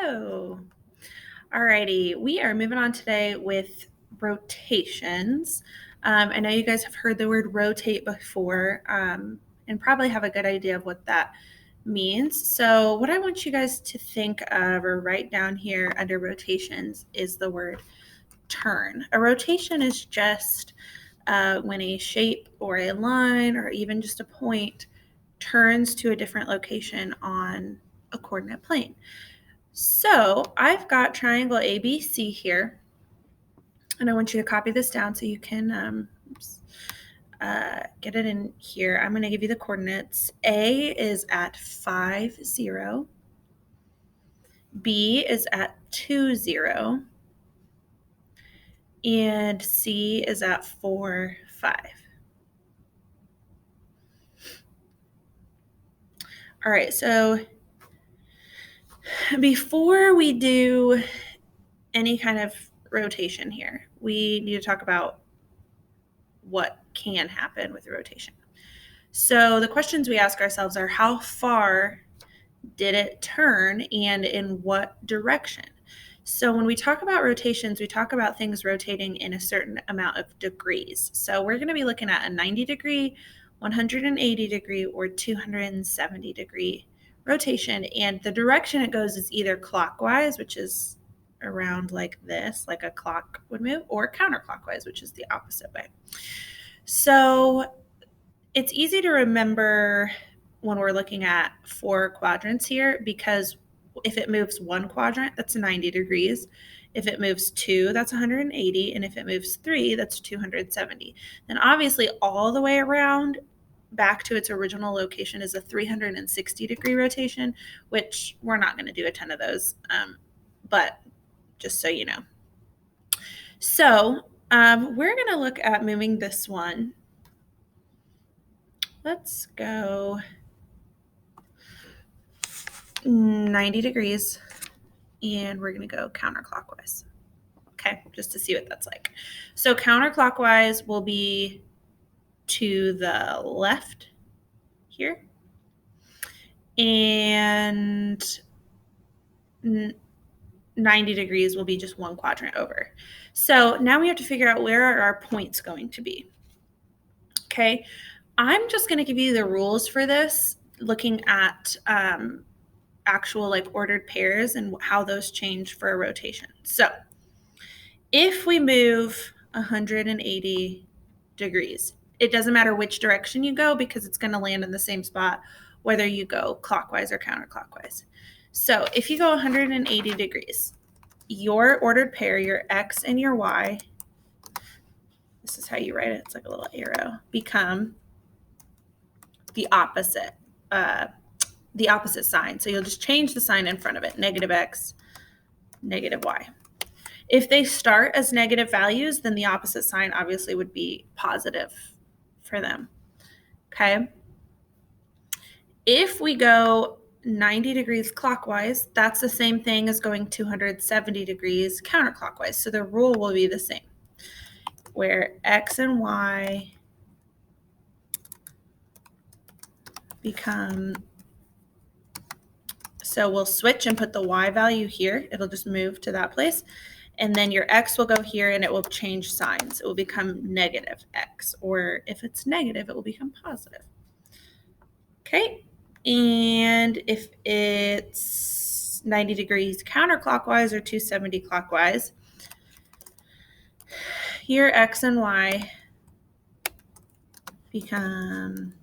Hello. Alrighty, we are moving on today with rotations. I know you guys have heard the word rotate before and probably have a good idea of what that means. So what I want you guys to think of or write down here under rotations is the word turn. A rotation is just when a shape or a line or even just a point turns to a different location on a coordinate plane. So I've got triangle ABC here, and I want you to copy this down so you can get it in here. I'm going to give you the coordinates. A is at 5, 0. B is at 2, 0. And C is at 4, 5. All right, so before we do any kind of rotation here, we need to talk about what can happen with rotation. So the questions we ask ourselves are, how far did it turn and in what direction? So when we talk about rotations, we talk about things rotating in a certain amount of degrees. So we're going to be looking at a 90 degree, 180 degree, or 270 degree rotation. And the direction it goes is either clockwise, which is around like this, like a clock would move, or counterclockwise, which is the opposite way. So it's easy to remember when we're looking at 4 quadrants here, because if it moves 1 quadrant, that's 90 degrees. If it moves 2, that's 180. And if it moves 3, that's 270. Then obviously all the way around back to its original location is a 360 degree rotation, which we're not going to do a ton of those, but just so you know. So we're going to look at moving this one. Let's go 90 degrees, and we're going to go counterclockwise. Okay, just to see what that's like. So counterclockwise will be to the left here, and 90 degrees will be just 1 quadrant over. So now we have to figure out where are our points going to be. Okay, I'm just going to give you the rules for this, looking at actual like ordered pairs and how those change for a rotation. So if we move 180 degrees, it doesn't matter which direction you go because it's going to land in the same spot whether you go clockwise or counterclockwise. So if you go 180 degrees, your ordered pair, your X and your Y, this is how you write it, it's like a little arrow, become the opposite sign. So you'll just change the sign in front of it, negative X, negative Y. If they start as negative values, then the opposite sign obviously would be positive for them. Okay. If we go 90 degrees clockwise, that's the same thing as going 270 degrees counterclockwise. So the rule will be the same, where X and Y become, so we'll switch and put the Y value here. It'll just move to that place. And then your X will go here and it will change signs. It will become negative X, or if it's negative, it will become positive. Okay. And if it's 90 degrees counterclockwise or 270 clockwise, your X and Y become,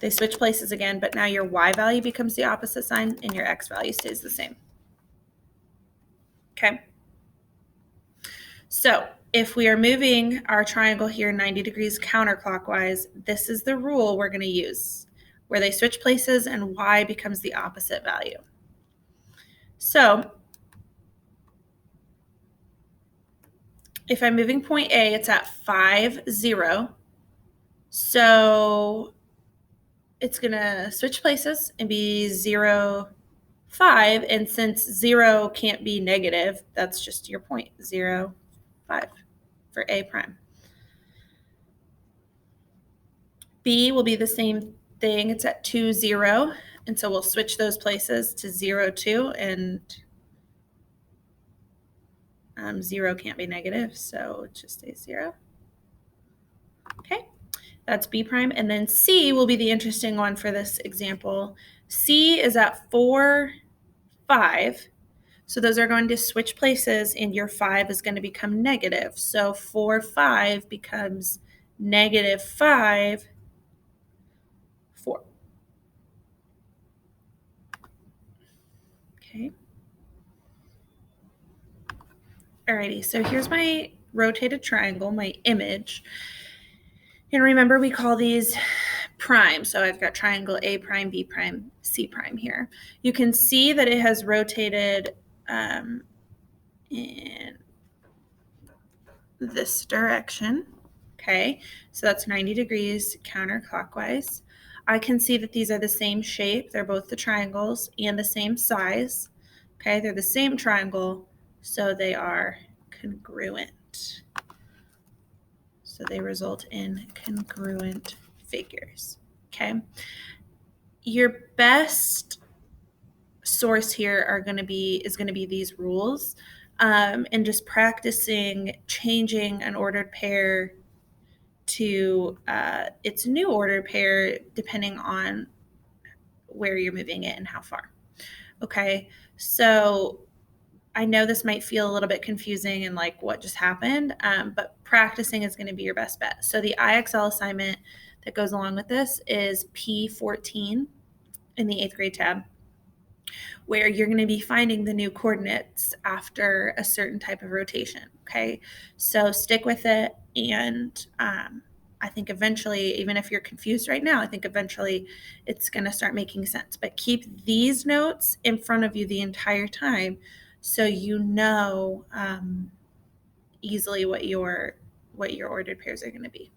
they switch places again, but now your Y value becomes the opposite sign and your X value stays the same. Okay. So if we are moving our triangle here 90 degrees counterclockwise, this is the rule we're going to use, where they switch places and Y becomes the opposite value. So if I'm moving point A, it's at 5, 0. So it's going to switch places and be 0, 5. And since 0 can't be negative, that's just your point, 0, 5 for A prime. B will be the same thing. It's at 2, 0. And so we'll switch those places to 0, 2, and 0 can't be negative, so it just stays 0. Okay, that's B prime. And then C will be the interesting one for this example. C is at 4, 5. So those are going to switch places, and your 5 is going to become negative. So 4, 5 becomes negative 5, 4. Okay. Alrighty, so here's my rotated triangle, my image. And remember, we call these prime. So I've got triangle A prime, B prime, C prime here. You can see that it has rotated in this direction. Okay, so that's 90 degrees counterclockwise. I can see that these are the same shape. They're both the triangles and the same size. Okay, they're the same triangle, so they are congruent. So they result in congruent figures. Okay. Your best source here is going to be these rules, and just practicing changing an ordered pair to its new ordered pair depending on where you're moving it and how far. Okay, so I know this might feel a little bit confusing and like what just happened, but practicing is going to be your best bet. So the IXL assignment that goes along with this is P14 in the 8th grade tab, where you're going to be finding the new coordinates after a certain type of rotation. Okay, so stick with it, and I think eventually, even if you're confused right now, I think eventually it's going to start making sense. But keep these notes in front of you the entire time, so you know easily what your ordered pairs are going to be.